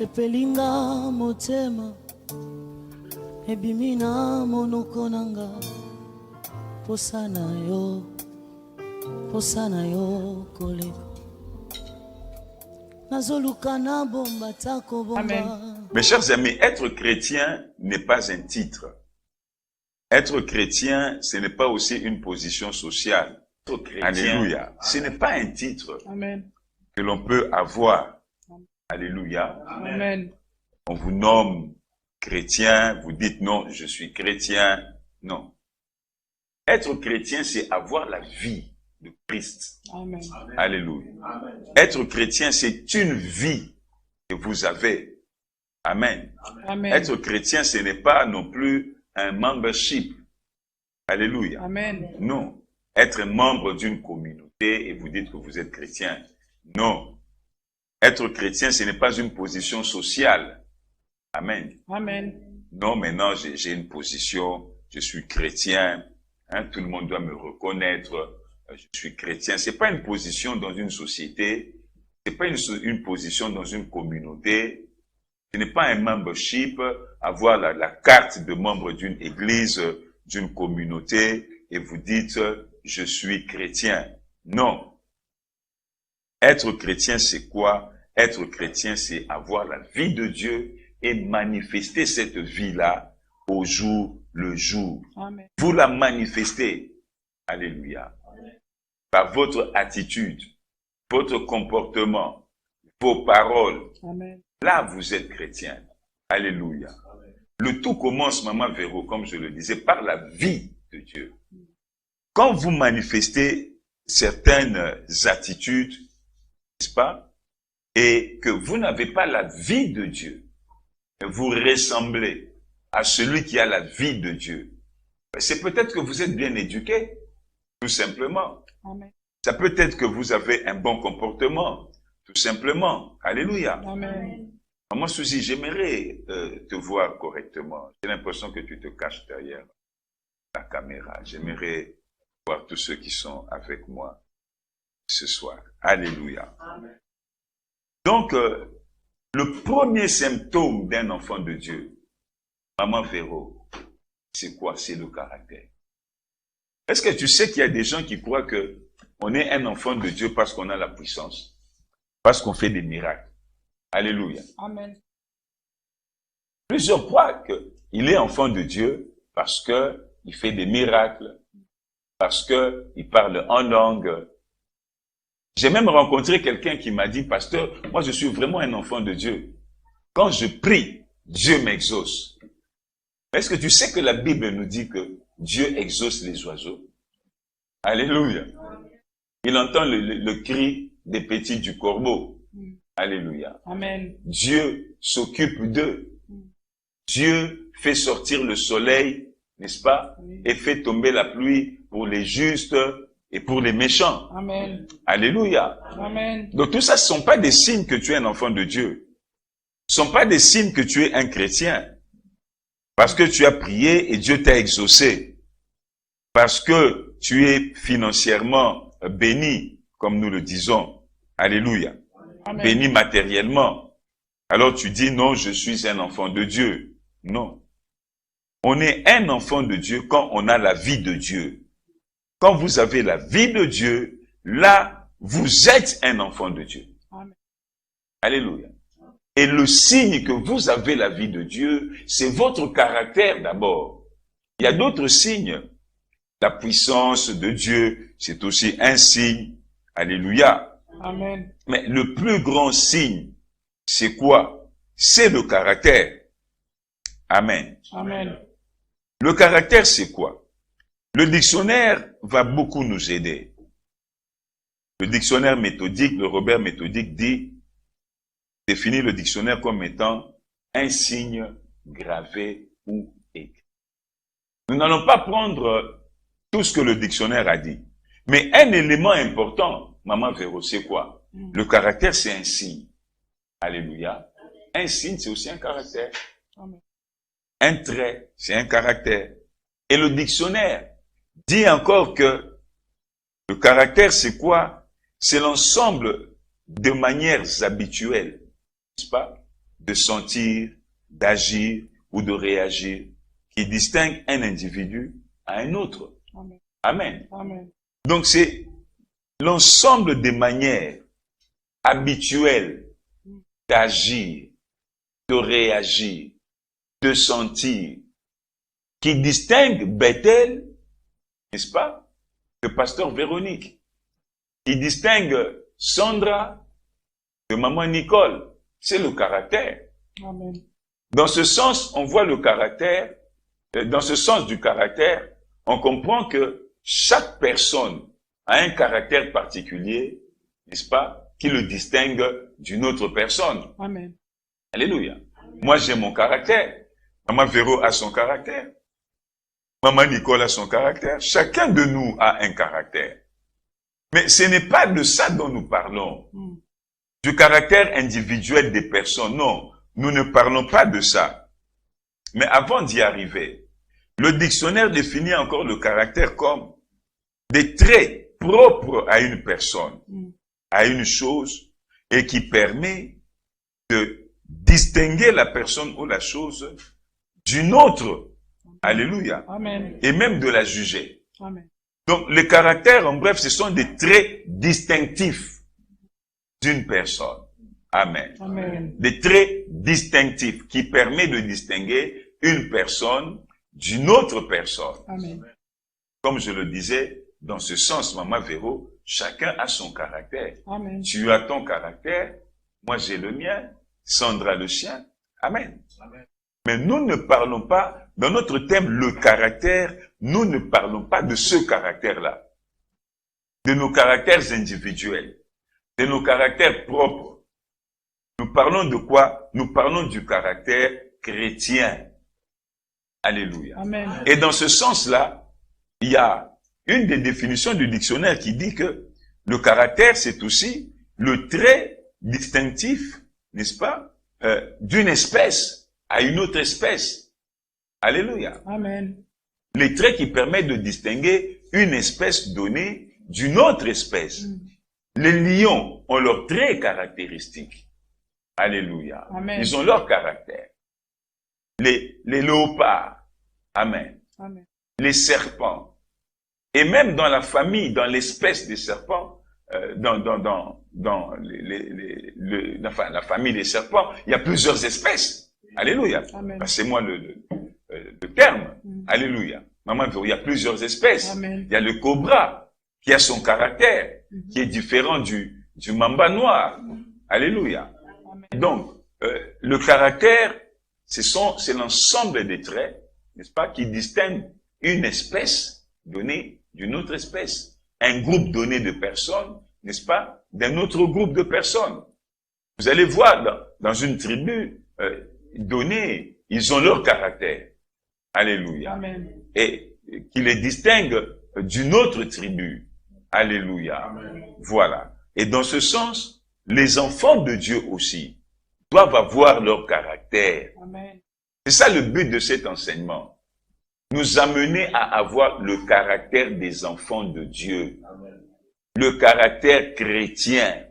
Epelinga motema ebimina monoko nanga posana yo koleka nazoluka na bomba tako bomba. Mes chers amis, être chrétien n'est pas un titre. Être chrétien, ce n'est pas aussi une position sociale. Être chrétien, alléluia, ce n'est pas un titre Amen. que l'on peut avoir. Alléluia. Amen. On vous nomme chrétien, vous dites non, je suis chrétien. Non. Être chrétien, c'est avoir la vie de Christ. Amen. Alléluia. Être chrétien, c'est une vie que vous avez. Amen. Amen. Être chrétien, ce n'est pas non plus un membership. Alléluia. Amen. Non. Être membre d'une communauté et vous dites que vous êtes chrétien. Non. Être chrétien, ce n'est pas une position sociale. Amen. Amen. Non, maintenant, j'ai une position, je suis chrétien, hein, tout le monde doit me reconnaître, je suis chrétien. C'est pas une position dans une société, c'est pas une position dans une communauté, ce n'est pas un membership, avoir la carte de membre d'une église, d'une communauté, et vous dites, je suis chrétien. Non. Être chrétien, c'est quoi? Être chrétien, c'est avoir la vie de Dieu et manifester cette vie-là au jour le jour. Amen. Vous la manifestez. Alléluia. Par votre attitude, votre comportement, vos paroles. Amen. Là, vous êtes chrétien. Alléluia. Le tout commence, Maman Véro, comme je le disais, par la vie de Dieu. Quand vous manifestez certaines attitudes, n'est-ce pas, et que vous n'avez pas la vie de Dieu, vous ressemblez à celui qui a la vie de Dieu, c'est peut-être que vous êtes bien éduqué, tout simplement. Amen. Ça peut être que vous avez un bon comportement, tout simplement. Alléluia. Amen. Maman Suzy, j'aimerais te voir correctement. J'ai l'impression que tu te caches derrière la caméra. J'aimerais voir tous ceux qui sont avec moi ce soir. Alléluia. Amen. Donc, le premier symptôme d'un enfant de Dieu, Maman Véro, c'est quoi? C'est le caractère. Est-ce que tu sais qu'il y a des gens qui croient que on est un enfant de Dieu parce qu'on a la puissance, parce qu'on fait des miracles? Alléluia. Amen. Plusieurs croient qu'il est enfant de Dieu parce qu'il fait des miracles, parce qu'il parle en langue. J'ai même rencontré quelqu'un qui m'a dit, pasteur, moi je suis vraiment un enfant de Dieu. Quand je prie, Dieu m'exauce. Est-ce que tu sais que la Bible nous dit que Dieu exauce les oiseaux? Alléluia. Il entend le cri des petits du corbeau. Alléluia. Amen. Dieu s'occupe d'eux. Dieu fait sortir le soleil, n'est-ce pas? Et fait tomber la pluie pour les justes et pour les méchants. Amen. Alléluia. Amen. Donc tout ça, ce ne sont pas des signes que tu es un enfant de Dieu. Ce ne sont pas des signes que tu es un chrétien. Parce que tu as prié et Dieu t'a exaucé. Parce que tu es financièrement béni, comme nous le disons. Alléluia. Amen. Béni matériellement. Alors tu dis, non, je suis un enfant de Dieu. Non. On est un enfant de Dieu quand on a la vie de Dieu. Quand vous avez la vie de Dieu, là, vous êtes un enfant de Dieu. Amen. Alléluia. Et le signe que vous avez la vie de Dieu, c'est votre caractère d'abord. Il y a d'autres signes. La puissance de Dieu, c'est aussi un signe. Alléluia. Amen. Mais le plus grand signe, c'est quoi? C'est le caractère. Amen. Amen. Le caractère, c'est quoi? Le dictionnaire va beaucoup nous aider. Le dictionnaire méthodique, le Robert méthodique définit le dictionnaire comme étant un signe gravé ou écrit. Nous n'allons pas prendre tout ce que le dictionnaire a dit. Mais un élément important, Maman Véro, c'est quoi? Le caractère, c'est un signe. Alléluia. Un signe, c'est aussi un caractère. Amen. Un trait, c'est un caractère. Et le dictionnaire dit encore que le caractère, c'est quoi? C'est l'ensemble de manières habituelles, n'est-ce pas? de sentir, d'agir ou de réagir qui distingue un individu à un autre. Amen. Amen. Amen. Donc c'est l'ensemble des manières habituelles d'agir, de réagir, de sentir, qui distingue Bethel, n'est-ce pas, de pasteur Véronique, qui distingue Sandra de maman Nicole. C'est le caractère. Amen. Dans ce sens, on voit le caractère, dans ce sens du caractère, on comprend que chaque personne a un caractère particulier, n'est-ce pas, qui le distingue d'une autre personne. Amen. Alléluia. Moi, j'ai mon caractère. Maman Véro a son caractère. Maman Nicole a son caractère. Chacun de nous a un caractère. Mais ce n'est pas de ça dont nous parlons. Du caractère individuel des personnes. Non, nous ne parlons pas de ça. Mais avant d'y arriver, le dictionnaire définit encore le caractère comme des traits propres à une personne, à une chose, et qui permet de distinguer la personne ou la chose d'une autre. Alléluia. Amen. Et même de la juger. Amen. Donc, les caractères, en bref, ce sont des traits distinctifs d'une personne. Amen. Amen. Des traits distinctifs qui permettent de distinguer une personne d'une autre personne. Amen. Comme je le disais, dans ce sens, Maman Véro, chacun a son caractère. Amen. Tu as ton caractère, moi j'ai le mien, Sandra le sien. Amen. Amen. Mais nous ne parlons pas, dans notre thème, le caractère, nous ne parlons pas de ce caractère-là, de nos caractères individuels, de nos caractères propres. Nous parlons de quoi? Nous parlons du caractère chrétien. Alléluia. Amen. Et dans ce sens-là, il y a une des définitions du dictionnaire qui dit que le caractère, c'est aussi le trait distinctif, n'est-ce pas, d'une espèce à une autre espèce. Alléluia. Amen. Les traits qui permettent de distinguer une espèce donnée d'une autre espèce. Les lions ont leurs traits caractéristiques. Alléluia. Amen. Ils ont leur caractère. Les léopards. Amen. Amen. Les serpents. Et même dans la famille, dans l'espèce des serpents, enfin, la famille des serpents, il y a plusieurs espèces. Alléluia. Amen. Passez-moi le terme. Alléluia. Maman, il y a plusieurs espèces. Amen. Il y a le cobra qui a son caractère, qui est différent du mamba noir. Alléluia. Amen. Donc, le caractère, c'est l'ensemble des traits, n'est-ce pas, qui distinguent une espèce donnée d'une autre espèce. Un groupe donné de personnes, n'est-ce pas, d'un autre groupe de personnes. Vous allez voir dans une tribu donnée, ils ont leur caractère. Alléluia. Amen. Et qui les distingue d'une autre tribu. Alléluia. Amen. Voilà. Et dans ce sens, les enfants de Dieu aussi doivent avoir leur caractère. Amen. C'est ça le but de cet enseignement. Nous amener à avoir le caractère des enfants de Dieu. Amen. Le caractère chrétien.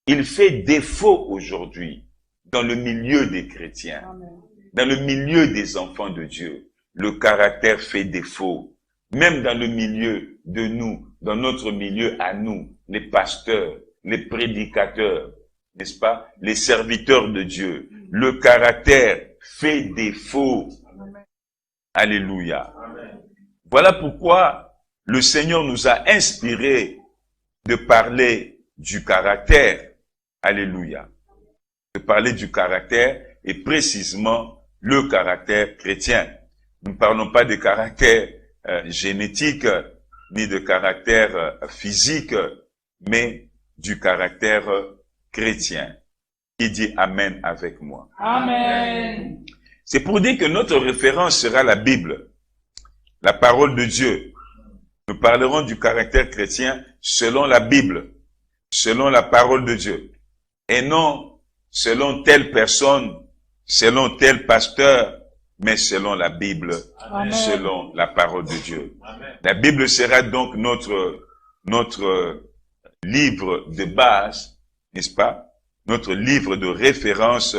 Il fait défaut aujourd'hui dans le milieu des chrétiens. Amen. Dans le milieu des enfants de Dieu. Le caractère fait défaut. Même dans le milieu de nous, dans notre milieu à nous, les pasteurs, les prédicateurs, n'est-ce pas, les serviteurs de Dieu. Le caractère fait défaut. Amen. Alléluia. Amen. Voilà pourquoi le Seigneur nous a inspirés de parler du caractère. Alléluia. De parler du caractère et précisément le caractère chrétien. Nous ne parlons pas de caractère génétique ni de caractère physique, mais du caractère chrétien. Qui dit Amen avec moi? Amen. C'est pour dire que notre référence sera la Bible, la parole de Dieu. Nous parlerons du caractère chrétien selon la Bible, selon la parole de Dieu, et non selon telle personne, selon tel pasteur, mais selon la Bible, Amen. selon la parole de Dieu. Amen. La Bible sera donc notre livre de base, n'est-ce pas? Notre livre de référence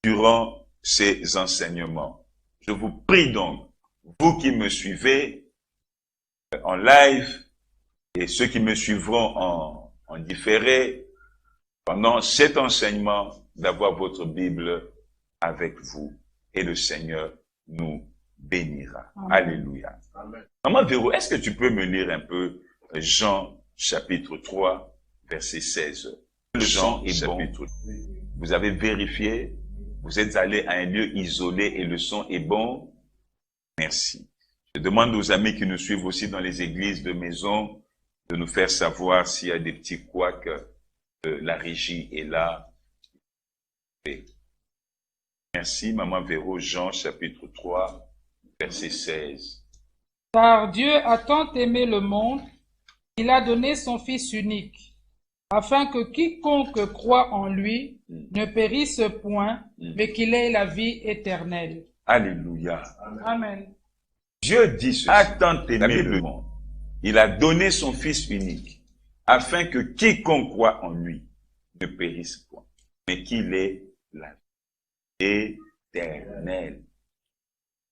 durant ces enseignements. Je vous prie donc, vous qui me suivez en live et ceux qui me suivront en différé, pendant cet enseignement, d'avoir votre Bible avec vous et le Seigneur nous bénira. Amen. Alléluia. Amen. Maman Véro, est-ce que tu peux me lire un peu Jean chapitre 3, verset 16? Le Jean est bon. Vous avez vérifié, vous êtes allé à un lieu isolé et le son est bon. Merci. Je demande aux amis qui nous suivent aussi dans les églises de maison de nous faire savoir s'il y a des petits couacs. La régie est là. Merci, Maman Véro, Jean chapitre 3, verset 16. Car Dieu a tant aimé le monde, il a donné son Fils unique, afin que quiconque croit en lui ne périsse point, mais qu'il ait la vie éternelle. Alléluia. Amen. Dieu dit ceci, a tant aimé le monde, il a donné son Fils unique, afin que quiconque croit en lui ne périsse point, mais qu'il ait la vie éternelle.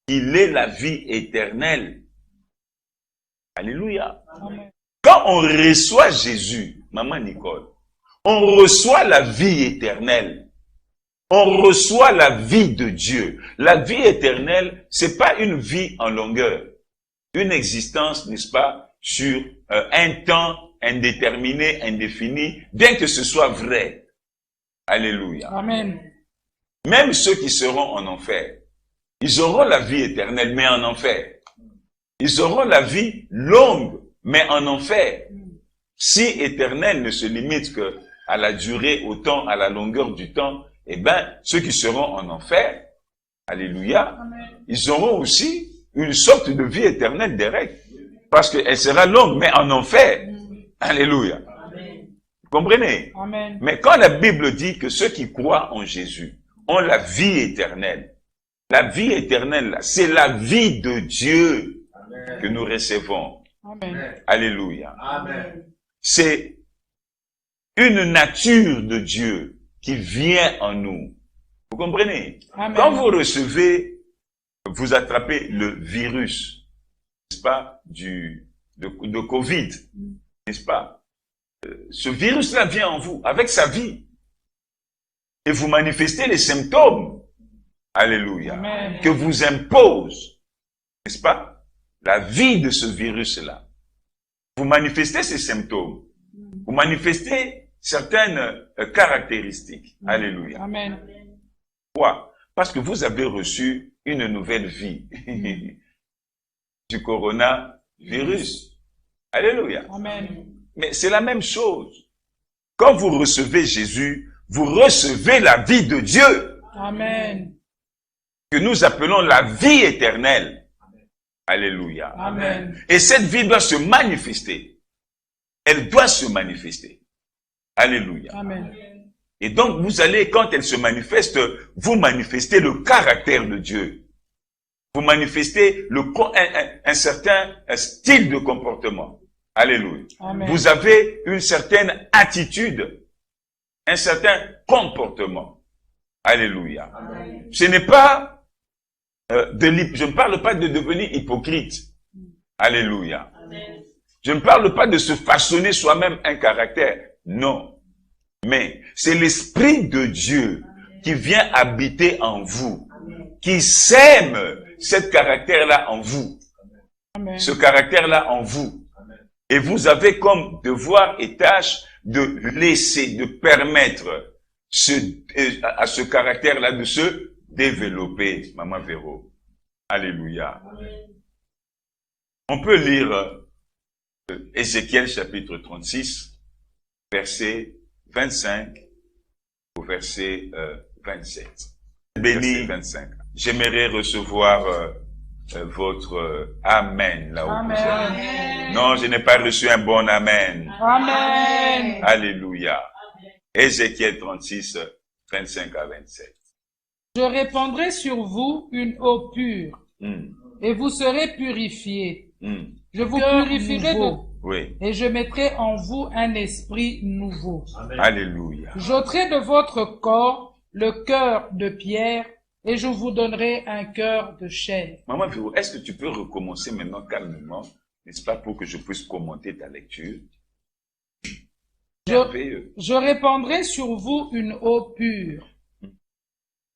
Qu'il ait la vie éternelle. Alléluia. Amen. Quand on reçoit Jésus, Maman Nicole, on reçoit la vie éternelle. On reçoit la vie de Dieu. La vie éternelle, c'est pas une vie en longueur. Une existence, n'est-ce pas, sur un temps indéterminé, indéfini, bien que ce soit vrai. Alléluia. Amen. Même ceux qui seront en enfer, ils auront la vie éternelle, mais en enfer. Ils auront la vie longue, mais en enfer. Si éternel ne se limite que à la durée, au temps, à la longueur du temps, eh ben, ceux qui seront en enfer, alléluia, ils auront aussi une sorte de vie éternelle directe. Parce qu'elle sera longue, mais en enfer. Alléluia. Vous comprenez? Amen. Mais quand la Bible dit que ceux qui croient en Jésus ont la vie éternelle, la vie éternelle, c'est la vie de Dieu que nous recevons. Amen. Alléluia. Amen. C'est une nature de Dieu qui vient en nous. Vous comprenez? Amen. Quand vous recevez, vous attrapez le virus, n'est-ce pas, de Covid, n'est-ce pas? Ce virus-là vient en vous, avec sa vie. Et vous manifestez les symptômes, alléluia, Amen. que vous impose, n'est-ce pas, la vie de ce virus-là. Vous manifestez ces symptômes. Vous manifestez certaines caractéristiques. Alléluia. Amen. Pourquoi? Parce que vous avez reçu une nouvelle vie du coronavirus. Alléluia. Amen. Mais c'est la même chose. Quand vous recevez Jésus, vous recevez la vie de Dieu, Amen. que nous appelons la vie éternelle. Alléluia. Amen. Et cette vie doit se manifester. Elle doit se manifester. Alléluia. Amen. Et donc, vous allez, quand elle se manifeste, vous manifestez le caractère de Dieu. Vous manifestez un certain style de comportement. Alléluia. Amen. Vous avez une certaine attitude, un certain comportement. Alléluia. Amen. Ce n'est pas, je ne parle pas de devenir hypocrite. Alléluia. Amen. Je ne parle pas de se façonner soi-même un caractère. Non. Mais c'est l'Esprit de Dieu qui vient habiter en vous, qui sème ce caractère-là en vous, Amen. ce caractère-là en vous. Et vous avez comme devoir et tâche de laisser, de permettre à ce caractère-là de se développer, Maman Véro. Alléluia. On peut lire Ézéchiel chapitre 36, verset 25 au verset 27. Béni 25. J'aimerais recevoir votre Amen là-haut. Amen. Non, je n'ai pas reçu un bon Amen. Amen. Alléluia. Ézéchiel 36, 25 à 27. Je répandrai sur vous une eau pure, et vous serez purifiés. Je vous purifierai Oui. et je mettrai en vous un esprit nouveau. Alléluia. J'ôterai de votre corps le cœur de pierre, et je vous donnerai un cœur de chair. Maman Véro, est-ce que tu peux recommencer maintenant calmement, n'est-ce pas, pour que je puisse commenter ta lecture? Je répandrai sur vous une eau pure,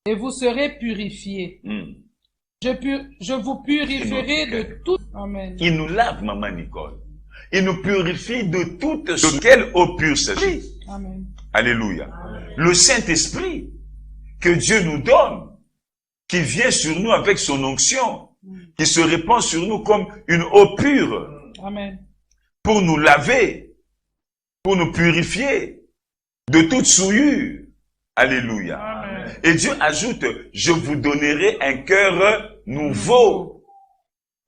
et vous serez purifiés. Je vous purifierai de tout. Amen. Il nous lave, maman Nicole. Il nous purifie de toute chose. De quelle eau pure s'agit? Amen. Alléluia. Le Saint-Esprit que Dieu nous donne, qui vient sur nous avec son onction, qui se répand sur nous comme une eau pure. Amen. Pour nous laver, pour nous purifier de toute souillure. Alléluia. Amen. Et Dieu ajoute, je vous donnerai un cœur nouveau.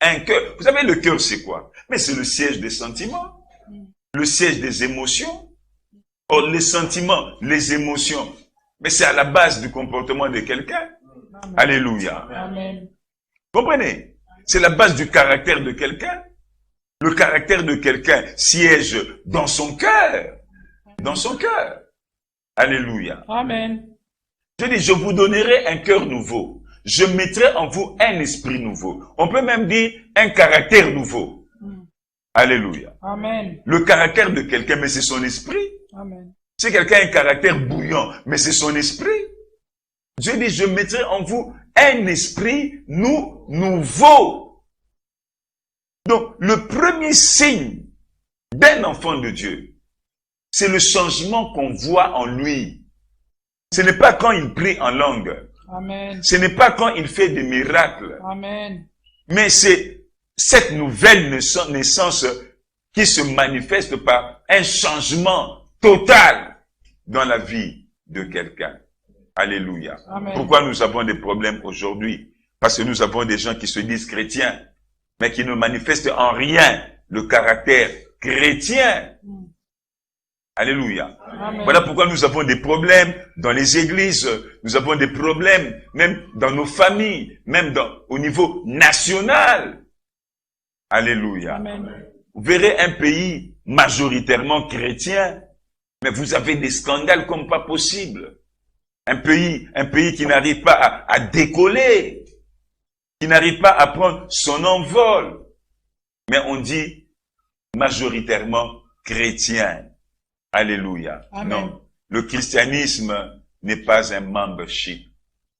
Un cœur. Vous savez, le cœur, c'est quoi? Mais c'est le siège des sentiments, le siège des émotions. Or, les sentiments, les émotions, mais c'est à la base du comportement de quelqu'un. Alléluia. Amen. Comprenez? C'est la base du caractère de quelqu'un. Le caractère de quelqu'un siège dans son cœur. Dans son cœur. Alléluia. Amen. Je dis, je vous donnerai un cœur nouveau. Je mettrai en vous un esprit nouveau. On peut même dire un caractère nouveau. Alléluia. Amen. Le caractère de quelqu'un, mais c'est son esprit. Amen. Si quelqu'un a un caractère bouillant, mais c'est son esprit. Dieu dit, je mettrai en vous un esprit nouveau. Donc, le premier signe d'un enfant de Dieu, c'est le changement qu'on voit en lui. Ce n'est pas quand il prie en langue. Amen. Ce n'est pas quand il fait des miracles. Amen. Mais c'est cette nouvelle naissance qui se manifeste par un changement total dans la vie de quelqu'un. Alléluia. Amen. Pourquoi nous avons des problèmes aujourd'hui? Parce que nous avons des gens qui se disent chrétiens, mais qui ne manifestent en rien le caractère chrétien. Alléluia. Amen. Voilà pourquoi nous avons des problèmes dans les églises, nous avons des problèmes même dans nos familles, même au niveau national. Alléluia. Amen. Vous verrez un pays majoritairement chrétien, mais vous avez des scandales comme pas possible. Un pays qui n'arrive pas à décoller, qui n'arrive pas à prendre son envol. Mais on dit majoritairement chrétien. Alléluia. Amen. Non, le christianisme n'est pas un membership.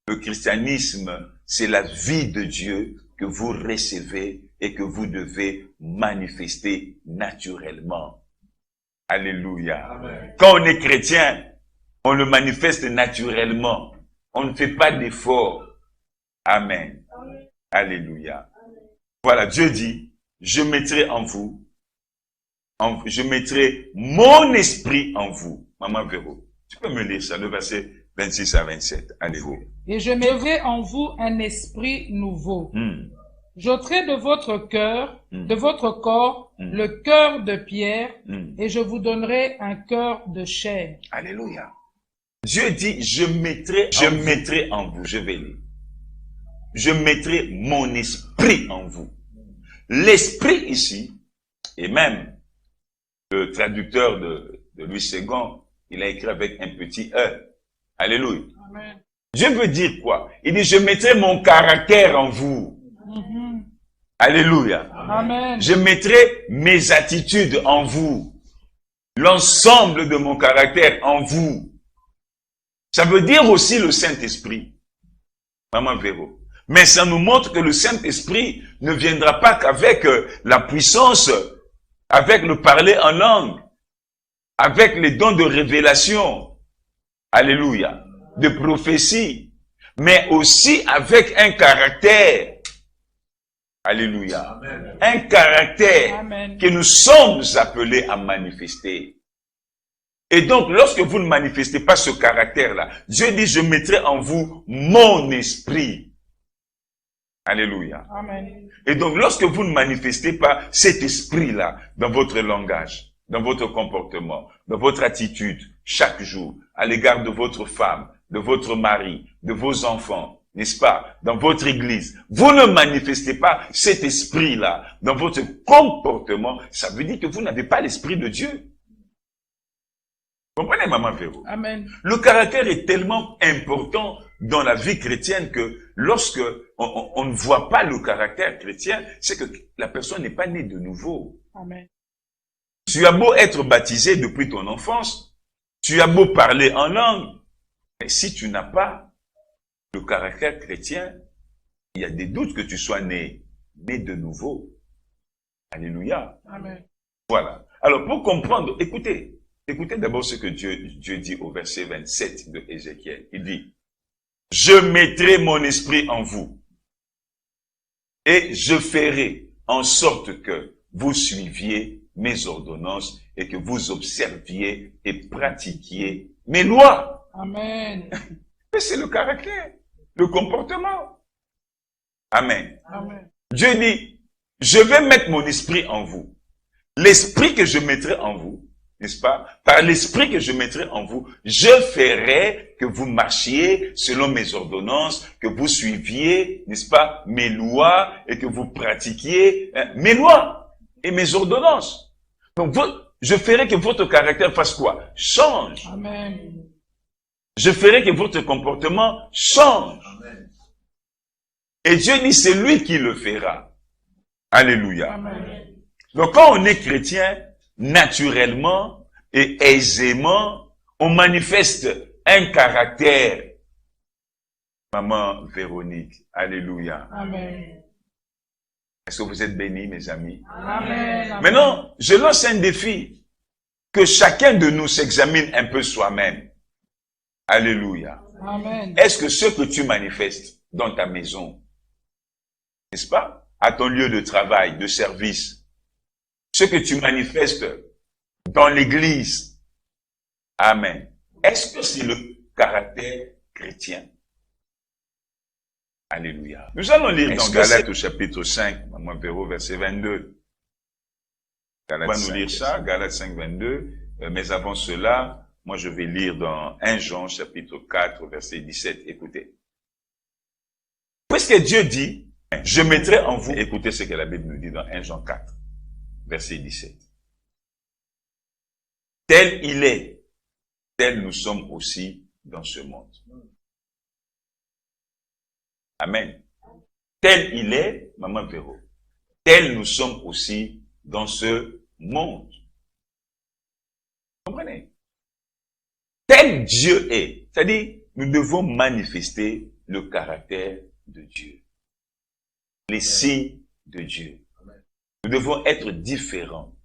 Le christianisme, c'est la vie de Dieu que vous recevez et que vous devez manifester naturellement. Alléluia. Amen. Quand on est chrétien, on le manifeste naturellement. On ne fait pas d'effort. Amen. Alléluia. Voilà, Dieu dit, je mettrai en vous, je mettrai mon esprit en vous. Maman Véro, tu peux me lire ça, le verset 26 à 27. Alléluia. Et je mettrai en vous un esprit nouveau. J'ôterai de votre cœur, de votre corps, le cœur de pierre, et je vous donnerai un cœur de chair. Alléluia. Dieu dit, je mettrai en vous, je vais lire. Je mettrai mon esprit en vous. L'esprit ici, et même le traducteur de Louis II, il a écrit avec un petit E. Alléluia. Amen. Dieu veut dire quoi? Il dit, je mettrai mon caractère en vous. Alléluia. Amen. Je mettrai mes attitudes en vous. L'ensemble de mon caractère en vous. Ça veut dire aussi le Saint-Esprit. Maman Véro. Mais ça nous montre que le Saint-Esprit ne viendra pas qu'avec la puissance, avec le parler en langue, avec les dons de révélation. Alléluia. De prophétie. Mais aussi avec un caractère. Alléluia. Amen. Un caractère Amen. que nous sommes appelés à manifester. Et donc, lorsque vous ne manifestez pas ce caractère-là, Dieu dit, je mettrai en vous mon esprit. Alléluia. Amen. Et donc, lorsque vous ne manifestez pas cet esprit-là dans votre langage, dans votre comportement, dans votre attitude, chaque jour, à l'égard de votre femme, de votre mari, de vos enfants, n'est-ce pas, dans votre église, vous ne manifestez pas cet esprit-là dans votre comportement, ça veut dire que vous n'avez pas l'esprit de Dieu. Comprenez, Maman Véro? Amen. Le caractère est tellement important dans la vie chrétienne que lorsque on ne voit pas le caractère chrétien, c'est que la personne n'est pas née de nouveau. Amen. Tu as beau être baptisé depuis ton enfance, tu as beau parler en langue, mais si tu n'as pas le caractère chrétien, il y a des doutes que tu sois né de nouveau. Alléluia. Amen. Voilà. Alors, pour comprendre, écoutez d'abord ce que Dieu dit au verset 27 de Ézéchiel. Il dit, « Je mettrai mon esprit en vous et je ferai en sorte que vous suiviez mes ordonnances et que vous observiez et pratiquiez mes lois. » Amen. Mais c'est le caractère, le comportement. Amen. Amen. Dieu dit, « Je vais mettre mon esprit en vous. » L'esprit que je mettrai en vous, n'est-ce pas? Par l'esprit que je mettrai en vous, je ferai que vous marchiez selon mes ordonnances, que vous suiviez, n'est-ce pas, mes lois et que vous pratiquiez mes lois et mes ordonnances. Donc, je ferai que votre caractère fasse quoi? Change. Amen. Je ferai que votre comportement change. Amen. Et Dieu dit, c'est lui qui le fera. Alléluia. Amen. Donc, quand on est chrétien, naturellement et aisément, on manifeste un caractère. Maman Véronique, alléluia. Amen. Est-ce que vous êtes bénis, mes amis? Amen. Amen. Maintenant, je lance un défi. Que chacun de nous s'examine un peu soi-même. Alléluia. Amen. Est-ce que ce que tu manifestes dans ta maison, n'est-ce pas, à ton lieu de travail, de service, ce que tu manifestes dans l'église, amen, est-ce que c'est le caractère chrétien? Alléluia. Nous allons lire dans Galates au chapitre 5, Maman Véro, verset 22. On va nous lire ça, Galates 5, 22. Mais avant cela, moi je vais lire dans 1 Jean, chapitre 4, verset 17. Écoutez. Puisque Dieu dit, je mettrai en vous, écoutez ce que la Bible nous dit dans 1 Jean 4, verset 17. Tel il est, tel nous sommes aussi dans ce monde. Amen. Tel il est, Maman Véro, tel nous sommes aussi dans ce monde. Comprenez? Tel Dieu est, c'est-à-dire, nous devons manifester le caractère de Dieu, les signes de Dieu. Nous devons être différents.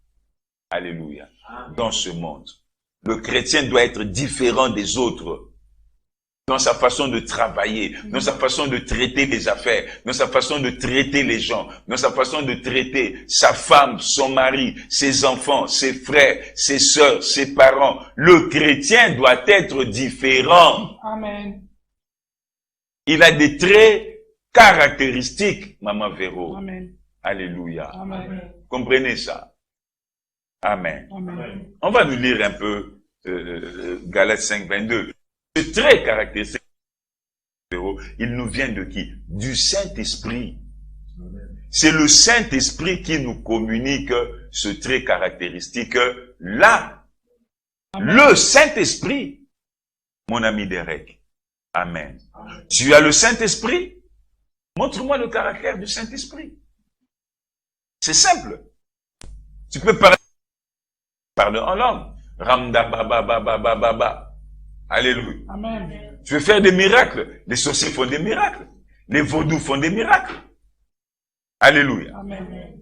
Alléluia. Dans ce monde. Le chrétien doit être différent des autres. Dans sa façon de travailler, dans sa façon de traiter les affaires, dans sa façon de traiter les gens, dans sa façon de traiter sa femme, son mari, ses enfants, ses frères, ses sœurs, ses parents. Le chrétien doit être différent. Amen. Il a des traits caractéristiques, Maman Véro. Amen. Alléluia. Amen. Comprenez ça? Amen. Amen. On va nous lire un peu Galates 5, 22. Ce trait caractéristique, il nous vient de qui? Du Saint-Esprit. C'est le Saint-Esprit qui nous communique ce trait caractéristique-là. Le Saint-Esprit, mon ami Derek. Amen. Tu as le Saint-Esprit? Montre-moi le caractère du Saint-Esprit. C'est simple. Tu peux parler en langue. Ramda baba baba baba baba. Alléluia. Amen. Tu veux faire des miracles. Les sorciers font des miracles. Les vaudous font des miracles. Alléluia. Amen.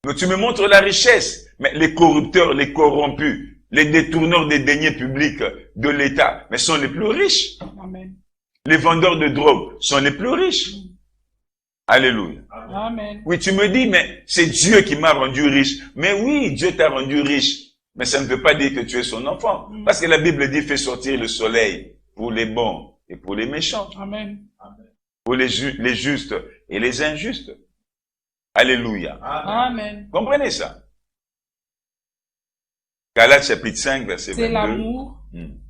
Donc tu me montres la richesse. Mais les corrupteurs, les corrompus, les détourneurs des deniers publics de l'État, mais sont les plus riches. Amen. Les vendeurs de drogue sont les plus riches. Alléluia. Amen. Oui, tu me dis, mais c'est Dieu qui m'a rendu riche. Mais oui, Dieu t'a rendu riche. Mais ça ne veut pas dire que tu es son enfant. Parce que la Bible dit, fais sortir le soleil pour les bons et pour les méchants. Amen. Pour les justes et les injustes. Alléluia. Amen. Comprenez ça? Galates chapitre 5, verset 22. C'est l'amour,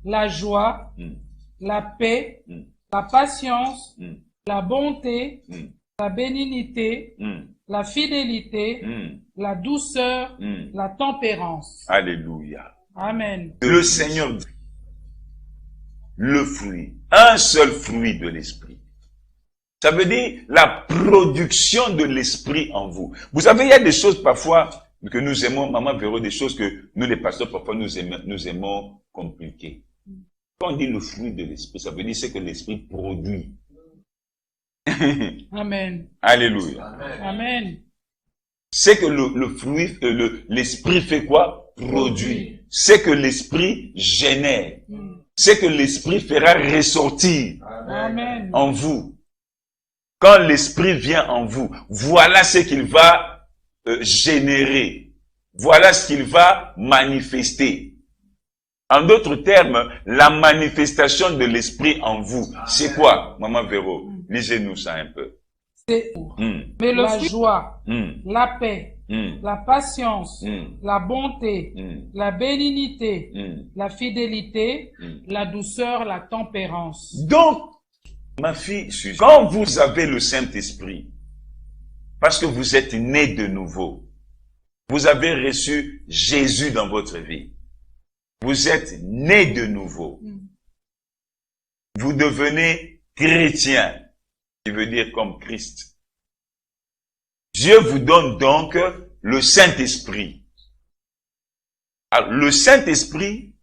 la joie, la paix, la patience, la bonté, la bénignité, la fidélité, la douceur, la tempérance. Alléluia. Amen. Le Seigneur dit, le fruit, un seul fruit de l'esprit. Ça veut dire la production de l'esprit en vous. Vous savez, il y a des choses parfois que nous aimons, Maman Véro, des choses que nous les pasteurs parfois nous aimons compliquer. Quand on dit le fruit de l'esprit, ça veut dire c'est que l'esprit produit. Amen. Alléluia. Amen. C'est que le fruit, l'esprit fait quoi? Produit. C'est que l'esprit génère. C'est que l'esprit fera ressortir Amen. en vous. Quand l'esprit vient en vous, voilà ce qu'il va générer. Voilà ce qu'il va manifester. En d'autres termes, la manifestation de l'esprit en vous, c'est quoi, Maman Véro? Lisez-nous ça un peu. C'est mais le la joie, Mm. la paix, Mm. la patience, Mm. la bonté, Mm. la bénignité, Mm. la fidélité, la douceur, la tempérance. Donc, ma fille, quand vous avez le Saint-Esprit, parce que vous êtes né de nouveau, vous avez reçu Jésus dans votre vie, vous êtes né de nouveau, vous devenez chrétien, qui veut dire comme Christ. Dieu vous donne donc le Saint-Esprit. Alors, le Saint-Esprit,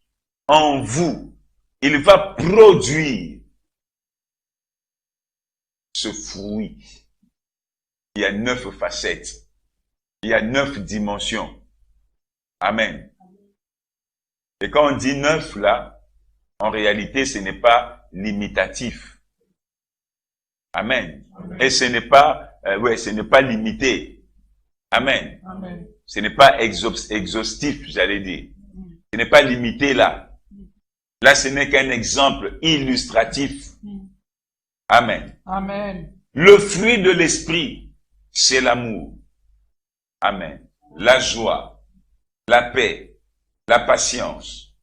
en vous, il va produire ce fruit. Il y a 9 facettes. Il y a 9 dimensions. Amen. Et quand on dit 9 là, en réalité, ce n'est pas limitatif. Amen. Et ce n'est pas, ce n'est pas limité. Amen. Amen. Ce n'est pas exhaustif, j'allais dire. Ce n'est pas limité là. Là, ce n'est qu'un exemple illustratif. Amen. Amen. Le fruit de l'esprit, c'est l'amour. Amen. La joie, la paix, la patience,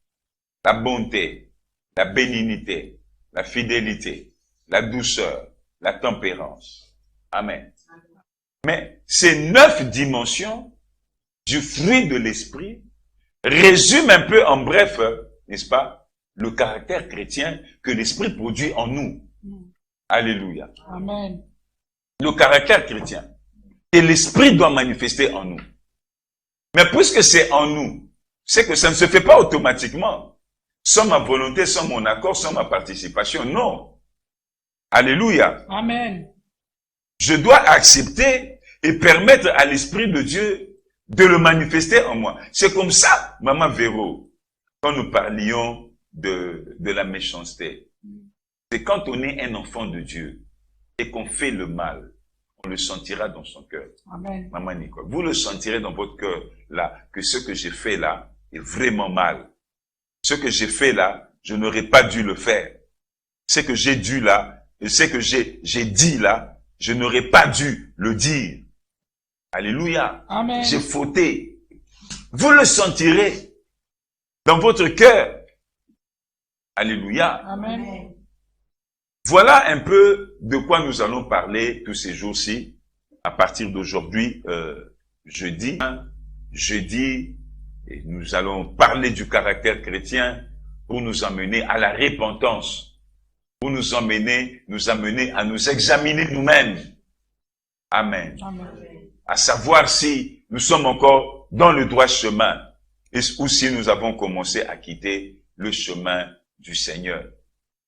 la bonté, la bénignité, la fidélité, la douceur, la tempérance. Amen. Mais ces 9 dimensions du fruit de l'esprit résument un peu en bref, n'est-ce pas, le caractère chrétien que l'esprit produit en nous. Alléluia. Amen. Le caractère chrétien. Et l'esprit doit manifester en nous. Mais puisque c'est en nous, c'est que ça ne se fait pas automatiquement. Sans ma volonté, sans mon accord, sans ma participation. Non. Alléluia. Amen. Je dois accepter et permettre à l'Esprit de Dieu de le manifester en moi. C'est comme ça, Maman Véro, quand nous parlions de la méchanceté. C'est quand on est un enfant de Dieu et qu'on fait le mal, on le sentira dans son cœur. Amen. Maman Nicole, vous le sentirez dans votre cœur là, que ce que j'ai fait là est vraiment mal. Ce que j'ai fait là, je n'aurais pas dû le faire. Ce que j'ai dû là, ce que j'ai dit là, je n'aurais pas dû le dire. Alléluia. Amen. J'ai fauté. Vous le sentirez dans votre cœur. Alléluia. Amen. Voilà un peu de quoi nous allons parler tous ces jours-ci, à partir d'aujourd'hui, jeudi, et nous allons parler du caractère chrétien pour nous amener à la repentance. Pour nous amener à nous examiner nous-mêmes. Amen. Amen. À savoir si nous sommes encore dans le droit chemin ou si nous avons commencé à quitter le chemin du Seigneur.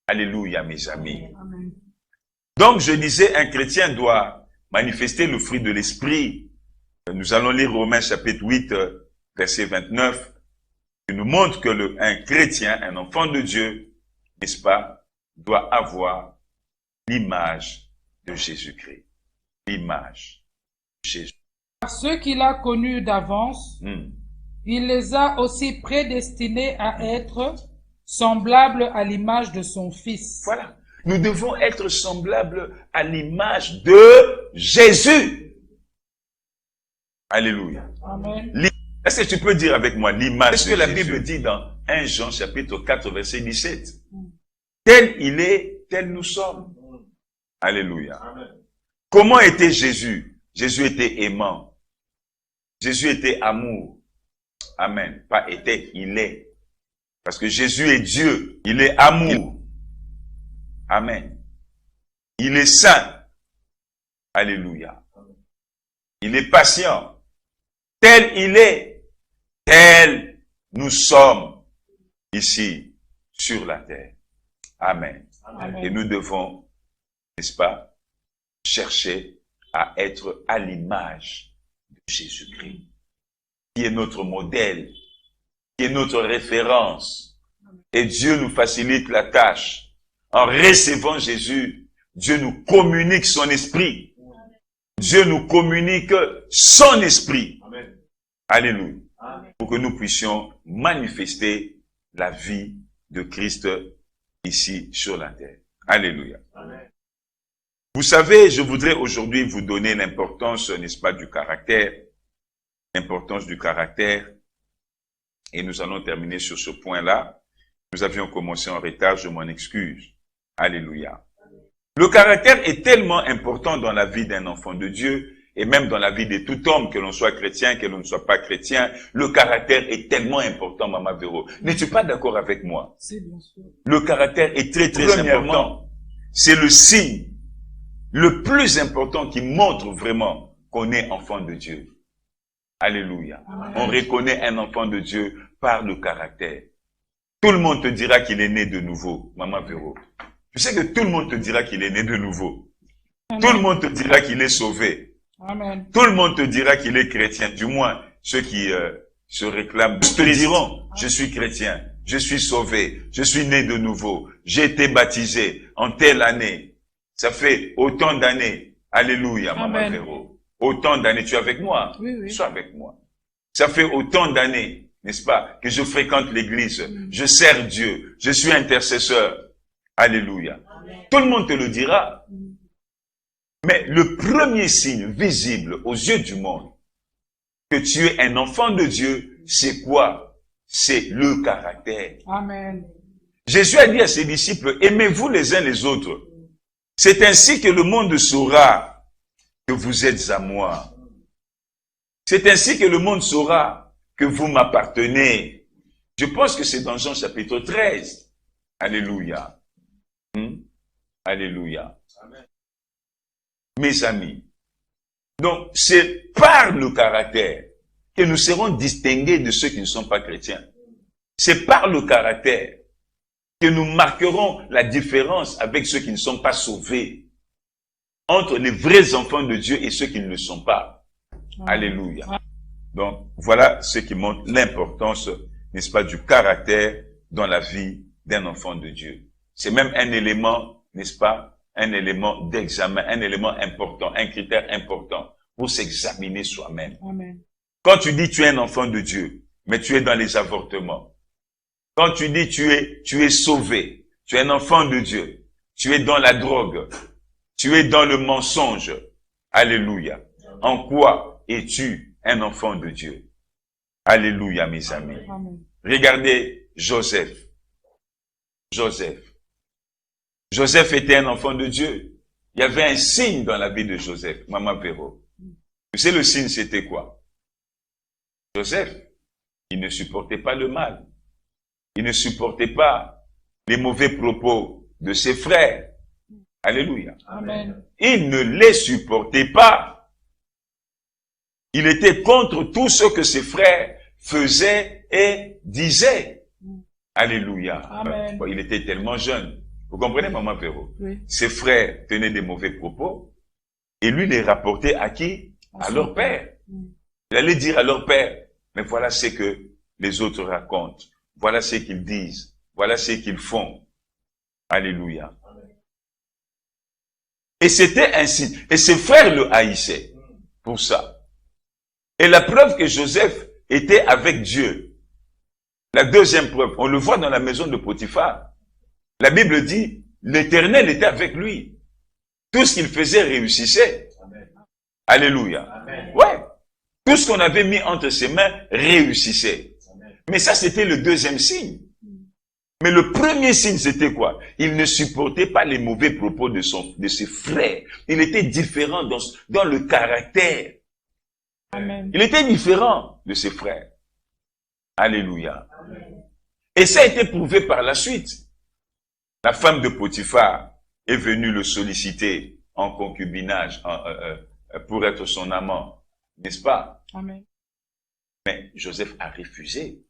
Alléluia, mes amis. Amen. Donc, je disais, un chrétien doit manifester le fruit de l'esprit. Nous allons lire Romains chapitre 8, verset 29, qui nous montre que un chrétien, un enfant de Dieu, n'est-ce pas, doit avoir l'image de Jésus-Christ. L'image de Jésus. Ceux qu'il a connus d'avance, il les a aussi prédestinés à être semblables à l'image de son Fils. Voilà. Nous devons être semblables à l'image de Jésus. Alléluia. Amen. Est-ce que tu peux dire avec moi l'image de Jésus? Qu'est-ce que la Bible dit dans 1 Jean chapitre 4 verset 17? Tel il est, tel nous sommes. Alléluia. Amen. Comment était Jésus? Jésus était aimant. Jésus était amour. Amen. Pas était, il est. Parce que Jésus est Dieu. Il est amour. Amen. Il est saint. Alléluia. Il est patient. Tel il est, tel nous sommes ici sur la terre. Amen. Amen. Et nous devons, n'est-ce pas, chercher à être à l'image de Jésus-Christ, qui est notre modèle, qui est notre référence. Et Dieu nous facilite la tâche. En recevant Jésus, Dieu nous communique son esprit. Dieu nous communique son esprit. Amen. Alléluia. Amen. Pour que nous puissions manifester la vie de Christ ici sur la terre. Alléluia. Amen. Vous savez, je voudrais aujourd'hui vous donner l'importance, n'est-ce pas, du caractère. L'importance du caractère. Et nous allons terminer sur ce point-là. Nous avions commencé en retard, je m'en excuse. Alléluia. Le caractère est tellement important dans la vie d'un enfant de Dieu et même dans la vie de tout homme, que l'on soit chrétien, que l'on ne soit pas chrétien. Le caractère est tellement important, Maman Véro. N'es-tu pas d'accord avec moi? Si, bien sûr. Le caractère est très, très important. C'est le signe le plus important qui montre vraiment qu'on est enfant de Dieu. Alléluia. Amen. On reconnaît un enfant de Dieu par le caractère. Tout le monde te dira qu'il est né de nouveau, Maman Véro. Tu sais que tout le monde te dira qu'il est né de nouveau. Amen. Tout le monde te dira qu'il est sauvé. Amen. Tout le monde te dira qu'il est chrétien. Du moins, ceux qui se réclament te diront, je suis chrétien, je suis sauvé, je suis né de nouveau, j'ai été baptisé en telle année. Ça fait autant d'années. Alléluia, Maman Amen. Véro. Autant d'années. Tu es avec moi? Oui, oui. Sois avec moi. Ça fait autant d'années, n'est-ce pas, que je fréquente l'église. Je sers Dieu. Je suis intercesseur. Alléluia. Tout le monde te le dira. Mais le premier signe visible aux yeux du monde que tu es un enfant de Dieu, c'est quoi? C'est le caractère. Amen. Jésus a dit à ses disciples, aimez-vous les uns les autres. C'est ainsi que le monde saura que vous êtes à moi. C'est ainsi que le monde saura que vous m'appartenez. Je pense que c'est dans Jean chapitre 13. Alléluia. Alléluia. Amen. Mes amis, donc c'est par le caractère que nous serons distingués de ceux qui ne sont pas chrétiens. C'est par le caractère que nous marquerons la différence avec ceux qui ne sont pas sauvés, entre les vrais enfants de Dieu et ceux qui ne le sont pas. Amen. Alléluia. Donc voilà ce qui montre l'importance, n'est-ce pas, du caractère dans la vie d'un enfant de Dieu. C'est même un élément, n'est-ce pas, un élément d'examen, un élément important, un critère important pour s'examiner soi-même. Amen. Quand tu dis tu es un enfant de Dieu, mais tu es dans les avortements. Quand tu dis tu es sauvé, tu es un enfant de Dieu, tu es dans la drogue, tu es dans le mensonge. Alléluia. En quoi es-tu un enfant de Dieu? Alléluia, mes amis. Amen. Regardez Joseph. Joseph était un enfant de Dieu. Il y avait un signe dans la vie de Joseph, Maman Véro. Tu sais, le signe, c'était quoi? Joseph, il ne supportait pas le mal. Il ne supportait pas les mauvais propos de ses frères. Alléluia. Amen. Il ne les supportait pas. Il était contre tout ce que ses frères faisaient et disaient. Alléluia. Amen. Il était tellement jeune. Vous comprenez, Maman Véro? Oui. Ses frères tenaient des mauvais propos et lui les rapportait à qui? À leur père. Il allait dire à leur père, mais voilà ce que les autres racontent. Voilà ce qu'ils disent. Voilà ce qu'ils font. Alléluia. Et c'était ainsi. Et ses frères le haïssaient pour ça. Et la preuve que Joseph était avec Dieu. La deuxième preuve, on le voit dans la maison de Potiphar. La Bible dit, l'Éternel était avec lui. Tout ce qu'il faisait réussissait. Amen. Alléluia. Amen. Ouais. Tout ce qu'on avait mis entre ses mains réussissait. Amen. Mais ça, c'était le deuxième signe. Mais le premier signe, c'était quoi? Il ne supportait pas les mauvais propos de ses frères. Il était différent dans le caractère. Amen. Il était différent de ses frères. Alléluia. Et ça a été prouvé par la suite. La femme de Potiphar est venue le solliciter en concubinage pour être son amant, n'est-ce pas? Amen. Mais Joseph a refusé.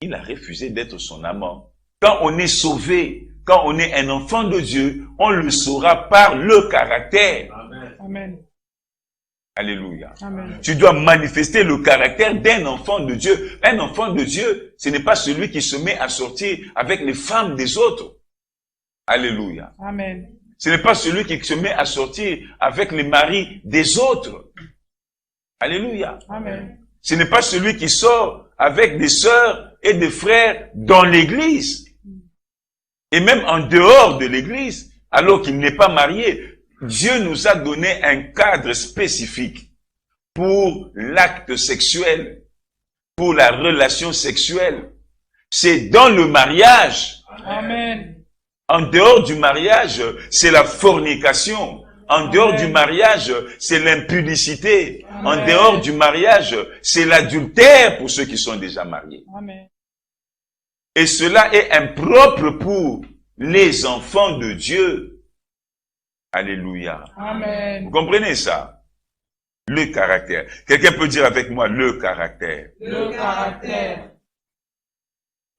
Il a refusé d'être son amant. Quand on est sauvé, quand on est un enfant de Dieu, on le saura par le caractère. Amen. Alléluia. Amen. Tu dois manifester le caractère d'un enfant de Dieu. Un enfant de Dieu, ce n'est pas celui qui se met à sortir avec les femmes des autres. Alléluia. Amen. Ce n'est pas celui qui se met à sortir avec les maris des autres. Alléluia. Amen. Ce n'est pas celui qui sort avec des sœurs et des frères dans l'église. Et même en dehors de l'église, alors qu'il n'est pas marié. Dieu nous a donné un cadre spécifique pour l'acte sexuel, pour la relation sexuelle. C'est dans le mariage. Amen. En dehors du mariage, c'est la fornication. En dehors du mariage, c'est l'impudicité. En dehors du mariage, c'est l'adultère pour ceux qui sont déjà mariés. Amen. Et cela est impropre pour les enfants de Dieu. Alléluia. Amen. Vous comprenez ça? Le caractère. Quelqu'un peut dire avec moi le caractère. Le caractère.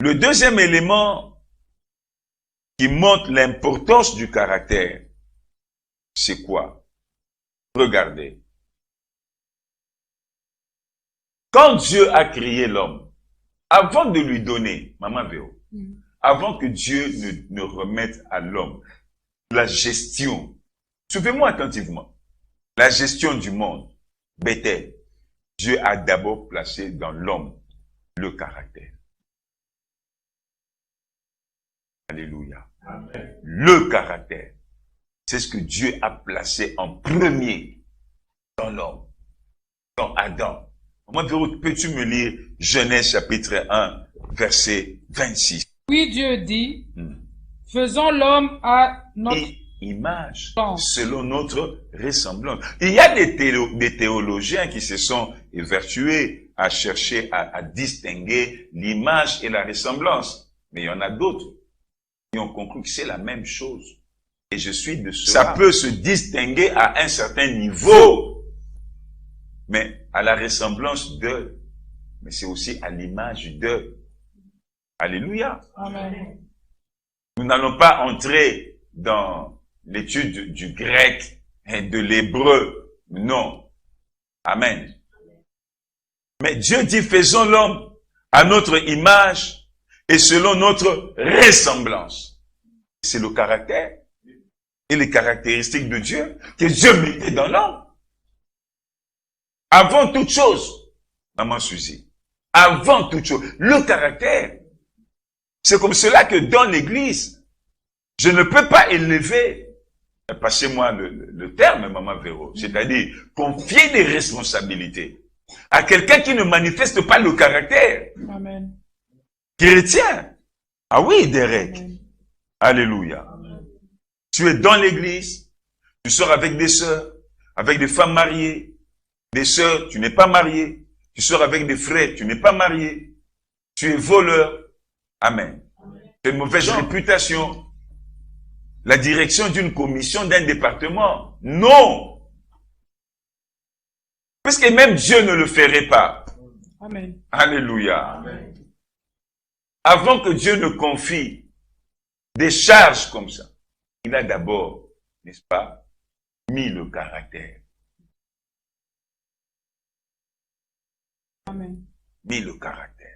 Le deuxième élément qui montre l'importance du caractère, c'est quoi? Regardez. Quand Dieu a créé l'homme, avant de lui donner, Maman Véo, avant que Dieu ne remette à l'homme la gestion, suivez-moi attentivement, la gestion du monde, Bethel, Dieu a d'abord placé dans l'homme le caractère. Alléluia. Amen. Le caractère. C'est ce que Dieu a placé en premier dans l'homme, dans Adam. Moi, peux-tu me lire Genèse chapitre 1, verset 26? Puis Dieu dit, faisons l'homme à notre image, selon notre ressemblance. Il y a des théologiens qui se sont évertués à chercher à distinguer l'image et la ressemblance. Mais il y en a d'autres qui ont conclu que c'est la même chose. Et je suis de ceux. Ça peut se distinguer à un certain niveau, mais à la ressemblance de, mais c'est aussi à l'image de. Alléluia. Amen. Nous n'allons pas entrer dans l'étude du grec et de l'hébreu. Non. Amen. Mais Dieu dit, faisons l'homme à notre image et selon notre ressemblance. C'est le caractère et les caractéristiques de Dieu que Dieu mettait dans l'homme. Avant toute chose, Maman Suzy, avant toute chose, le caractère. C'est comme cela que dans l'église, je ne peux pas élever, passez-moi le terme, Maman Véro, c'est-à-dire confier des responsabilités à quelqu'un qui ne manifeste pas le caractère. Amen. Chrétien. Ah oui, Derek. Amen. Alléluia. Amen. Tu es dans l'église, tu sors avec des sœurs, avec des femmes mariées, des sœurs, tu n'es pas marié, tu sors avec des frères, tu n'es pas marié, tu es voleur. Amen. Tu as une mauvaise réputation. La direction d'une commission, d'un département. Non. Parce que même Dieu ne le ferait pas. Amen. Alléluia. Amen. Avant que Dieu ne confie des charges comme ça, il a d'abord, n'est-ce pas, mis le caractère. Amen. Mis le caractère.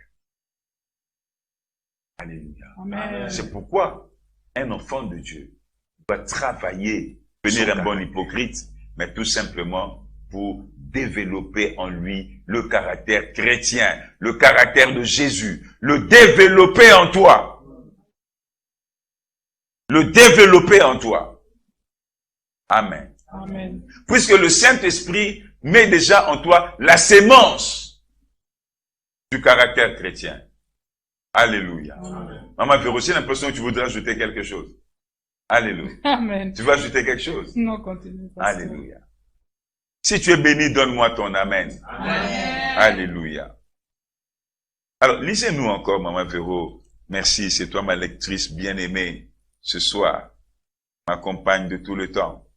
Alléluia. Amen. C'est pourquoi un enfant de Dieu doit travailler, devenir un bon hypocrite, mais tout simplement pour développer en lui le caractère chrétien, le caractère de Jésus, le développer en toi. Le développer en toi. Amen. Amen. Puisque le Saint-Esprit met déjà en toi la sémence du caractère chrétien. Alléluia. Amen. Maman Véro, j'ai l'impression que tu voudrais ajouter quelque chose. Alléluia. Amen. Tu veux ajouter quelque chose? Non, continue. Alléluia. Si tu es béni, donne-moi ton amen. Amen. Alléluia. Alors, lisez-nous encore, Maman Véro. Merci, c'est toi ma lectrice bien-aimée ce soir. Ma compagne de tout le temps.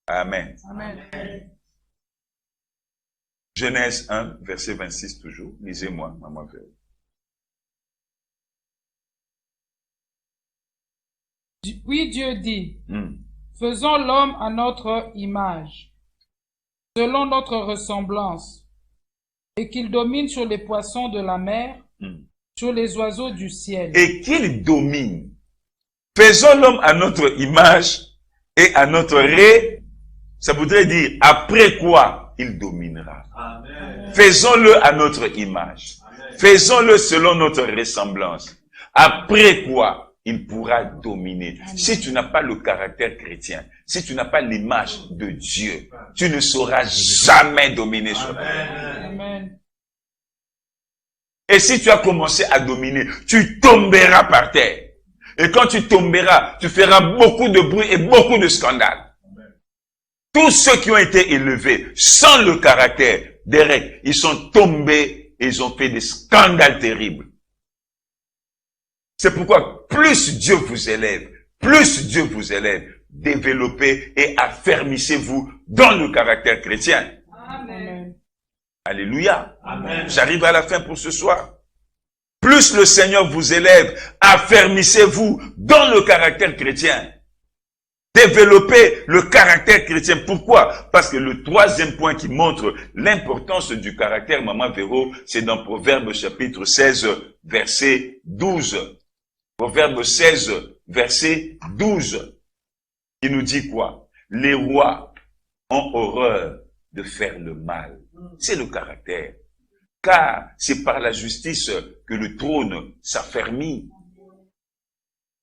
Amen. Amen. Genèse 1, verset 26 toujours. Lisez-moi, Maman Véro. Puis Dieu dit, faisons l'homme à notre image, selon notre ressemblance, et qu'il domine sur les poissons de la mer, sur les oiseaux du ciel. Et qu'il domine. Faisons l'homme à notre image et à notre ça voudrait dire après quoi il dominera. Amen. Faisons-le à notre image. Faisons-le selon notre ressemblance. Après quoi il pourra dominer. Amen. Si tu n'as pas le caractère chrétien, si tu n'as pas l'image de Dieu, tu ne sauras jamais dominer sur la terre. Amen. Et si tu as commencé à dominer, tu tomberas par terre. Et quand tu tomberas, tu feras beaucoup de bruit et beaucoup de scandales. Amen. Tous ceux qui ont été élevés sans le caractère, Derek, ils sont tombés et ils ont fait des scandales terribles. C'est pourquoi plus Dieu vous élève, développez et affermissez-vous dans le caractère chrétien. Amen. Alléluia. Amen. J'arrive à la fin pour ce soir. Plus le Seigneur vous élève, affermissez-vous dans le caractère chrétien. Développez le caractère chrétien. Pourquoi? Parce que le troisième point qui montre l'importance du caractère, Maman Véro, c'est dans Proverbe chapitre 16, verset 12. Proverbe 16, verset 12. Il nous dit quoi? Les rois ont horreur de faire le mal. C'est le caractère. Car c'est par la justice que le trône s'affermit.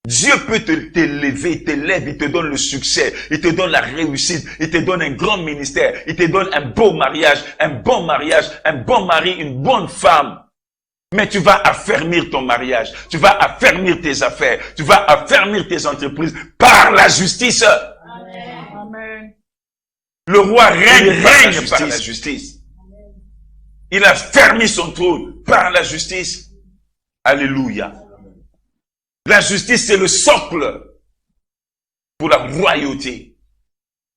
Dieu peut t'élever, il t'élève, il te donne le succès, il te donne la réussite, il te donne un grand ministère, il te donne un beau mariage, un bon mari, une bonne femme. Mais tu vas affermir ton mariage, tu vas affermir tes affaires, tu vas affermir tes entreprises par la justice. Amen. Le roi règne par la justice. Il a fermé son trône par la justice. Alléluia. La justice, c'est le socle pour la royauté.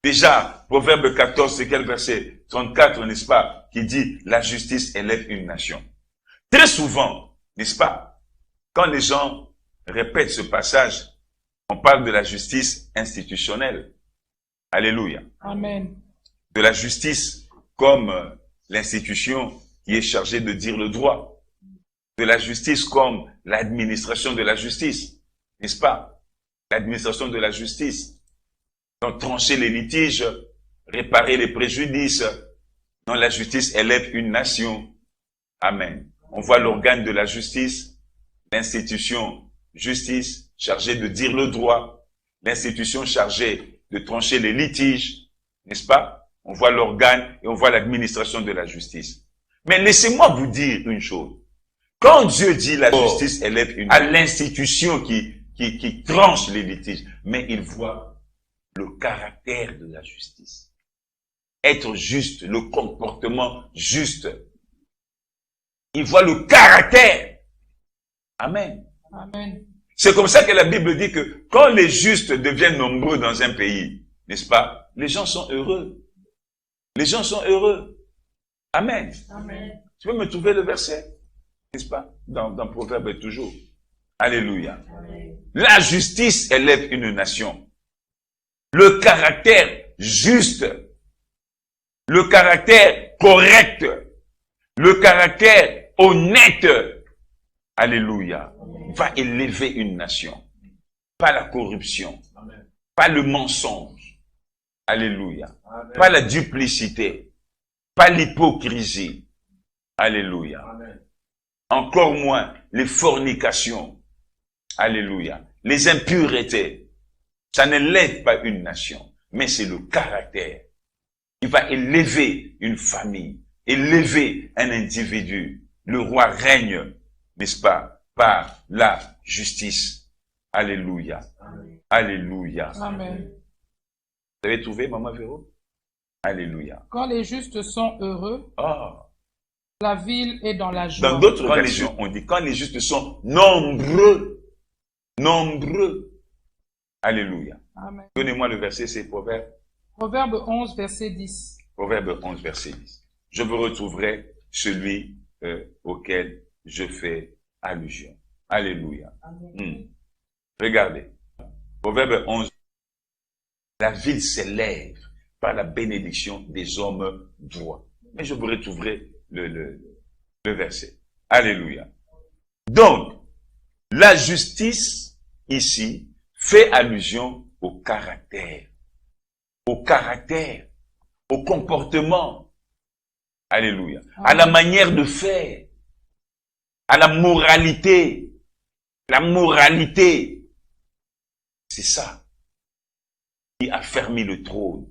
Déjà, Proverbe 14, c'est quel verset? 34, n'est-ce pas? Qui dit, la justice élève une nation. Très souvent, n'est-ce pas? Quand les gens répètent ce passage, on parle de la justice institutionnelle. Alléluia. Amen. De la justice comme l'institution qui est chargée de dire le droit. De la justice comme l'administration de la justice. N'est-ce pas? L'administration de la justice. Donc, trancher les litiges, réparer les préjudices. Non, la justice élève une nation. Amen. On voit l'organe de la justice, l'institution justice chargée de dire le droit, l'institution chargée de trancher les litiges, n'est-ce pas? On voit l'organe et on voit l'administration de la justice. Mais laissez-moi vous dire une chose. Quand Dieu dit la justice élève à l'institution qui tranche les litiges, mais il voit le caractère de la justice. Être juste, le comportement juste. Il voit le caractère. Amen. Amen. C'est comme ça que la Bible dit que quand les justes deviennent nombreux dans un pays, n'est-ce pas? Les gens sont heureux. Les gens sont heureux. Amen. Amen. Tu peux me trouver le verset? N'est-ce pas? Dans Proverbe toujours. Alléluia. Amen. La justice élève une nation. Le caractère juste. Le caractère correct. Le caractère honnête. Alléluia. Va élever une nation. Pas la corruption. Amen. Pas le mensonge. Alléluia. Amen. Pas la duplicité. Pas l'hypocrisie. Alléluia. Amen. Encore moins les fornications. Alléluia. Les impuretés. Ça n'élève pas une nation, mais c'est le caractère. Il va élever une famille, élever un individu. Le roi règne, n'est-ce pas, par la justice. Alléluia. Amen. Alléluia. Amen. Vous avez trouvé, Maman Véro? Alléluia. Quand les justes sont heureux, la ville est dans la joie. Dans d'autres versions, on dit quand les justes sont nombreux. Nombreux. Alléluia. Amen. Donnez-moi le verset, c'est Proverbe. Proverbe 11, verset 10. Proverbe 11, verset 10. Je vous retrouverai celui auquel je fais allusion. Alléluia. Regardez. Proverbe 11. La ville s'élève par la bénédiction des hommes droits. Mais je vous retrouverai le verset. Alléluia. Donc, la justice, ici, fait allusion au caractère, au comportement. Alléluia. À la manière de faire, à la moralité. La moralité, c'est ça qui a fermé le trône.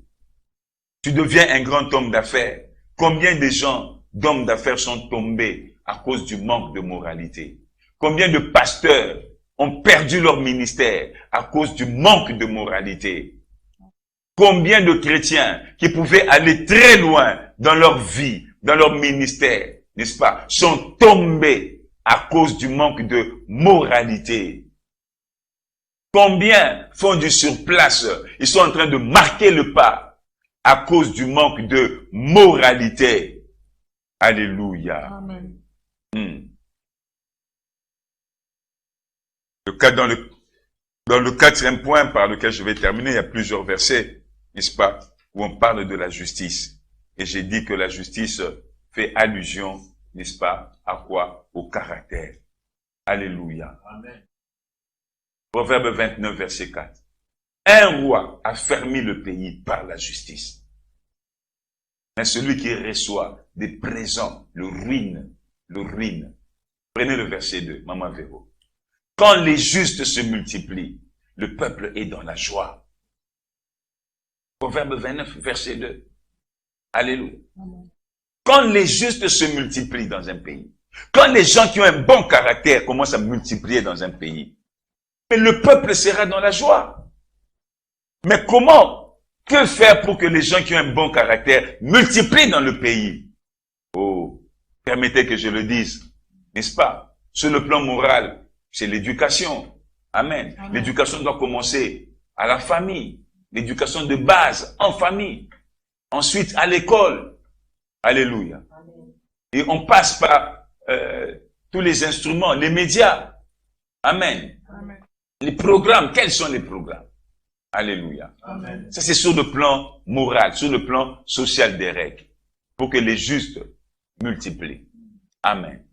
Tu deviens un grand homme d'affaires. Combien de gens, d'hommes d'affaires, sont tombés à cause du manque de moralité? Combien de pasteurs ont perdu leur ministère à cause du manque de moralité? Combien de chrétiens qui pouvaient aller très loin dans leur vie, dans leur ministère, n'est-ce pas, sont tombés à cause du manque de moralité? Combien font du surplace? Ils sont en train de marquer le pas à cause du manque de moralité. Alléluia. Amen. Dans le quatrième point par lequel je vais terminer, il y a plusieurs versets, n'est-ce pas, où on parle de la justice. Et j'ai dit que la justice fait allusion, n'est-ce pas, à quoi? Au caractère. Alléluia. Amen. Proverbe 29, verset 4. Un roi a fermé le pays par la justice. Mais celui qui reçoit des présents le ruine, le ruine. Prenez le verset 2, Maman Véro. Quand les justes se multiplient, le peuple est dans la joie. Proverbe 29, verset 2. Alléluia. Amen. Quand les justes se multiplient dans un pays, quand les gens qui ont un bon caractère commencent à multiplier dans un pays, mais le peuple sera dans la joie. Mais comment? Que faire pour que les gens qui ont un bon caractère multiplient dans le pays? Oh, permettez que je le dise, n'est-ce pas? Sur le plan moral, c'est l'éducation. Amen. Amen. L'éducation doit commencer à la famille. L'éducation de base, en famille. Ensuite, à l'école. Alléluia. Amen. Et on passe par tous les instruments, les médias. Amen. Amen. Les programmes, quels sont les programmes? Alléluia. Amen. Ça, c'est sur le plan moral, sur le plan social des règles, pour que les justes multiplient. Amen.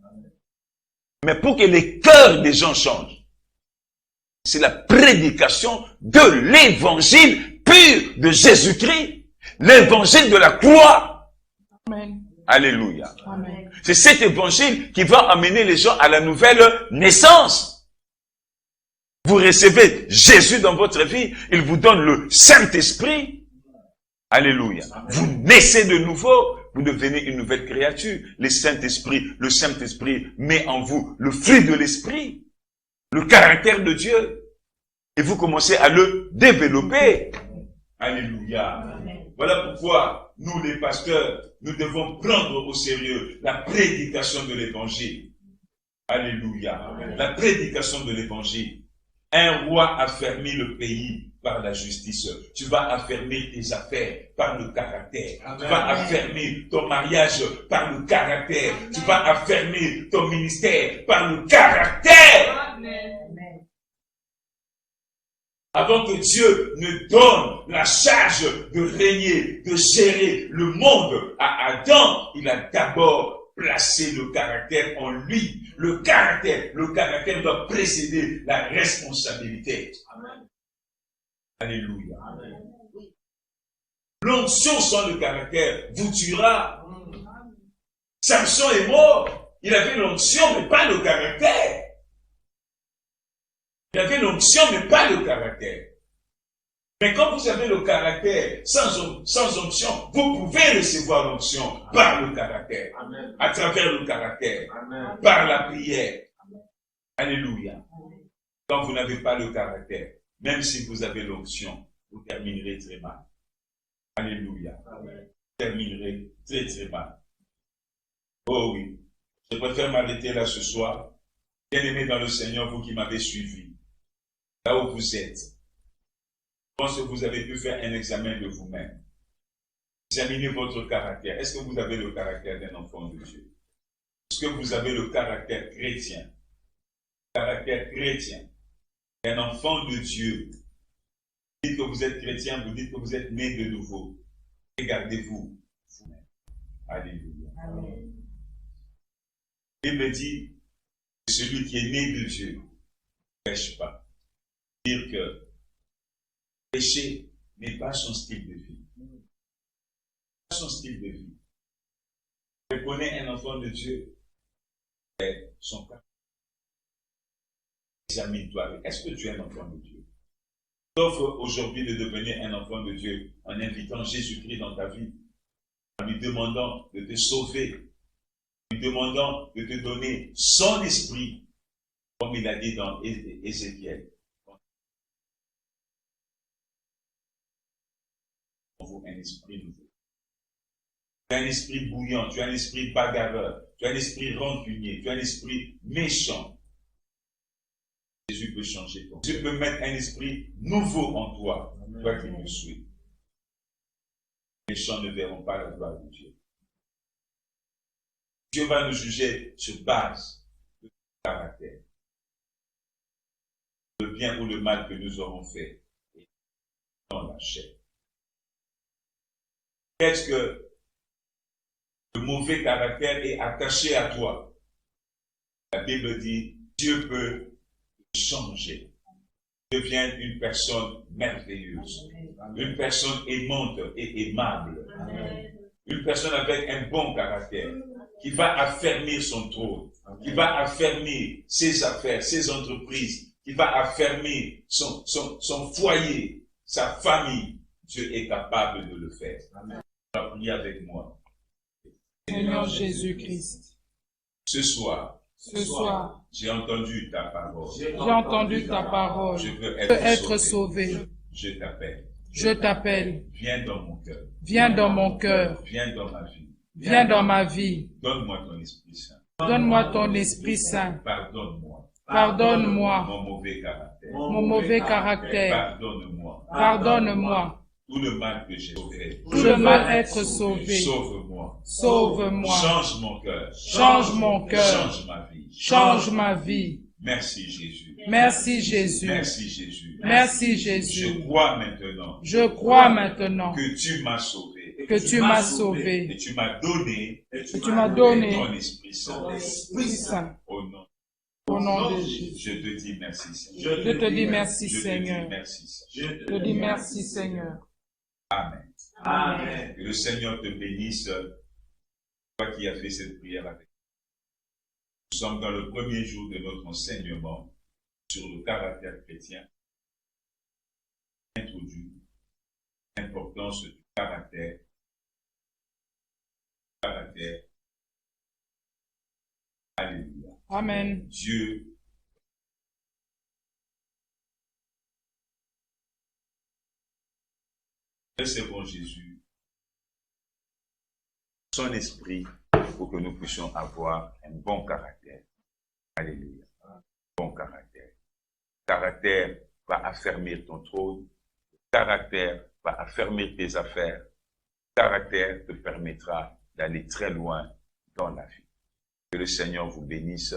Mais pour que les cœurs des gens changent, c'est la prédication de l'évangile pur de Jésus-Christ, l'évangile de la croix. Amen. Alléluia. Amen. C'est cet évangile qui va amener les gens à la nouvelle naissance. Vous recevez Jésus dans votre vie, il vous donne le Saint-Esprit. Alléluia. Vous naissez de nouveau, vous devenez une nouvelle créature. Le Saint-Esprit met en vous le fruit de l'Esprit, le caractère de Dieu. Et vous commencez à le développer. Alléluia. Voilà pourquoi nous, les pasteurs, nous devons prendre au sérieux la prédication de l'Évangile. Alléluia. La prédication de l'Évangile. Un roi affermit le pays par la justice. Tu vas affermir tes affaires par le caractère. Amen. Tu vas affermir ton mariage par le caractère. Tu vas affermir ton ministère par le caractère. Amen. Avant que Dieu ne donne la charge de régner, de gérer le monde à Adam, il a d'abord placé le caractère en lui. Le caractère doit précéder la responsabilité. Amen. Alléluia. Amen. L'onction sans le caractère vous tuera. Samson est mort. Il avait l'onction, mais pas le caractère. Il avait l'onction, mais pas le caractère. Mais quand vous avez le caractère sans onction, vous pouvez recevoir l'onction par le caractère. Amen. À travers le caractère. Amen. Par la prière. Alléluia. Quand vous n'avez pas le caractère, même si vous avez l'onction, vous terminerez très mal. Alléluia. Amen. Vous terminerez très très mal. Oh oui, je préfère m'arrêter là ce soir. Bien-aimés dans le Seigneur, vous qui m'avez suivi, là où vous êtes, je pense que vous avez pu faire un examen de vous-même. Examinez votre caractère. Est-ce que vous avez le caractère d'un enfant de Dieu? Est-ce que vous avez le caractère chrétien? Le caractère chrétien d'un enfant de Dieu. Vous dites que vous êtes chrétien, vous dites que vous êtes né de nouveau. Regardez-vous vous-même. Alléluia. Amen. La Bible dit que celui qui est né de Dieu ne pêche pas. Dire que pécher n'est pas son style de vie. Son style de vie. Je connais un enfant de Dieu, c'est son caractère. Examine-toi. Est-ce que tu es un enfant de Dieu? T'offre aujourd'hui de devenir un enfant de Dieu en invitant Jésus-Christ dans ta vie, en lui demandant de te sauver, en lui demandant de te donner son esprit, comme il a dit dans Ézéchiel. Un esprit nouveau. Tu as un esprit bouillant, tu as un esprit bagarreur, tu as un esprit rancunier, tu as un esprit méchant. Jésus peut changer ton. Jésus peut mettre un esprit nouveau en toi, toi qui me suis. Les méchants ne verront pas la gloire de Dieu. Dieu va nous juger sur base de notre caractère. Le bien ou le mal que nous aurons fait dans la chair. Est-ce que le mauvais caractère est attaché à toi? La Bible dit, Dieu peut changer. Devient une personne merveilleuse, une personne aimante et aimable, une personne avec un bon caractère, qui va affermir son trône, qui va affermir ses affaires, ses entreprises, qui va affermir son foyer, sa famille. Dieu est capable de le faire. Amen. Priez avec moi. Seigneur Jésus-Christ, ce soir, j'ai entendu ta parole. Je veux être sauvé. Je t'appelle. Viens dans mon cœur. Viens dans ma vie. Donne-moi ton Esprit Saint. Pardonne-moi. Mon mauvais caractère. Pardonne-moi. Tout le mal que j'ai fait. Je veux être sauvé. Sauve-moi. Change mon cœur. Change ma vie. Merci Jésus. Je crois maintenant. Que tu m'as sauvé. Et tu m'as donné. Ton Esprit Saint. Au nom de Jésus. Je te dis merci Seigneur. Je te dis merci Seigneur. Amen. Amen. Que le Seigneur te bénisse, toi qui as fait cette prière avec nous. Nous sommes dans le premier jour de notre enseignement sur le caractère chrétien. Introduit l'importance du caractère. Alléluia. Amen. Dieu recevons Jésus, son esprit, pour que nous puissions avoir un bon caractère. Alléluia. Bon caractère. Caractère va affermir ton trône. Caractère va affermir tes affaires. Caractère te permettra d'aller très loin dans la vie. Que le Seigneur vous bénisse.